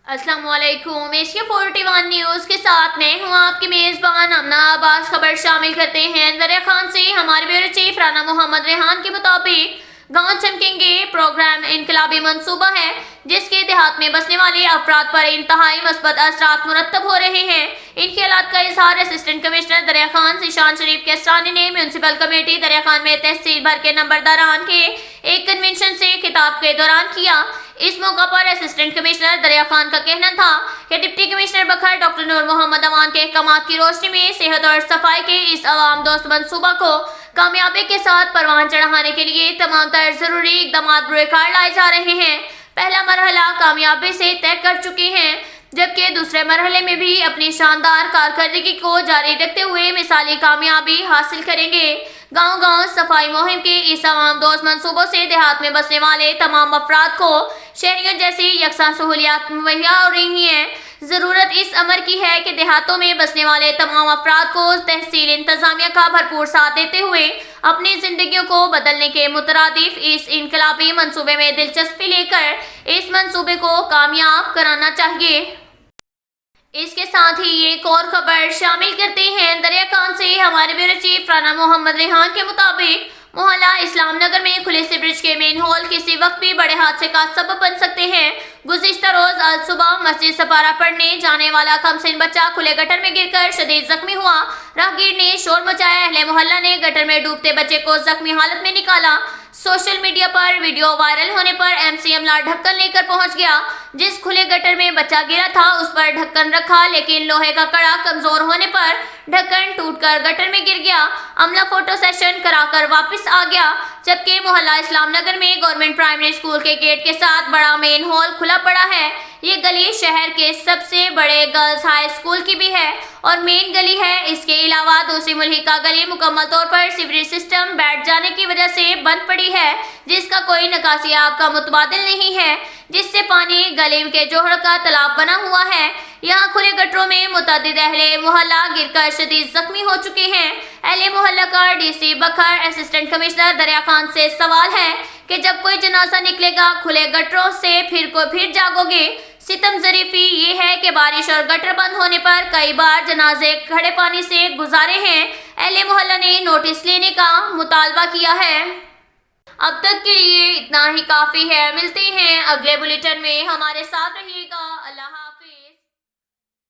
अस्सलाम वालेकुम। Asia 41 news के साथ मैं हूं आपकी मेज़बान अमना अब्बास। खबर शामिल करते हैं दरिया खान से। हमारे ब्यूरो चीफ राना मोहम्मद रेहान के मुताबिक गांव चमकेंगे प्रोग्राम इनकलाबी मंसूबा है जिसके देहात में बसने वाले अफराद पर इंतहाई मस्बत असरात मुरतब हो रहे हैं। इन ख्यालात का इजहार असिस्टेंट कमिश्नर दरिया खान ज़ीशान शरीफ केसरानी ने म्यूनसिपल कमेटी दरिया खान में तहसील भर के नंबरदारान के एक कन्वेंशन से खिताब के दौरान किया। इस मौका पर असिस्टेंट कमिश्नर दरिया खान का कहना था कि डिप्टी कमिश्नर बखर डॉक्टर नूर मोहम्मद अमान के अहकामात की रोशनी में सेहत और सफाई के इस अवाम दोस्त मंसूबा को कामयाबी के साथ परवान चढ़ाने के लिए तमाम तर जरूरी इकदाम बुरेकार लाए जा रहे हैं। पहला मरहला कामयाबी से तय कर चुके हैं जबकि दूसरे मरहले में भी अपनी शानदार कारकर्दगी को जारी रखते हुए मिसाली कामयाबी हासिल करेंगे। गांव-गांव सफाई मुहिम के इस अवाम दोस्त मंसूबों से देहात में बसने वाले तमाम अफराद को शहरियों जैसी यकसा सहूलियात मुहैया हो रही हैं। ज़रूरत इस अमर की है कि देहातों में बसने वाले तमाम अफराद को तहसील इंतजामिया का भरपूर साथ देते हुए अपनी जिंदगियों को बदलने के मुतरादिफ इस इनकलाबी मंसूबे में दिलचस्पी लेकर इस मंसूबे को कामयाब कराना चाहिए। इसके साथ ही एक और खबर शामिल करते हैं दरिया खान से। हमारे ब्यूरो चीफ राना मोहम्मद रेहान के मुताबिक मोहल्ला इस्लाम नगर में खुले से ब्रिज के मेन हॉल किसी वक्त भी बड़े हादसे का सबब बन सकते हैं। गुज़िश्ता रोज आज सुबह मस्जिद सपारा पढ़ने जाने वाला कमसिन बच्चा खुले गटर में गिरकर शदीद जख्मी हुआ। राहगीर ने शोर मचाया। अहले मोहल्ला ने गटर में डूबते बच्चे को जख्मी हालत में निकाला। सोशल मीडिया पर वीडियो वायरल होने पर एमसीएम ला ढक्कन लेकर पहुंच गया। जिस खुले गटर में बच्चा गिरा था उस पर ढक्कन रखा लेकिन लोहे का कड़ा कमजोर होने पर ढक्कन टूटकर गटर में गिर गया। अमला फोटो सेशन कराकर वापस आ गया। जबकि मोहल्ला इस्लाम नगर में गवर्नमेंट प्राइमरी स्कूल के गेट के साथ बड़ा मेन हॉल खुला पड़ा है। ये गली शहर के सबसे बड़े गर्ल्स हाई स्कूल की भी है और मेन गली है। इसके अलावा दूसरी मुल्हिका गली मुकम्मल तौर पर सीवरेज सिस्टम बैठ जाने की वजह से बंद पड़ी है जिसका कोई निकासी आब का मुतबादिल नहीं है जिससे पानी गली के जोहड़ का तालाब बना हुआ है। यहाँ खुले गटरों में मुतअद्दिद अहले मोहल्ला गिरकर शदीद जख्मी हो चुके हैं। अहले मोहल्ला का डीसी बखर असिस्टेंट कमिश्नर दरिया खान से सवाल है कि जब कोई जनाजा निकलेगा खुले गटरों से फिर जागोगे। सितम ज़रीफी ये है कि बारिश और गटर बंद होने पर कई बार जनाजे खड़े पानी से गुजारे हैं। अहले मोहल्ला ने नोटिस लेने का मुतालबा किया है। अब तक के लिए इतना ही काफ़ी है। मिलते हैं अगले बुलेटिन में। हमारे साथ रहिएगा। अल्लाह।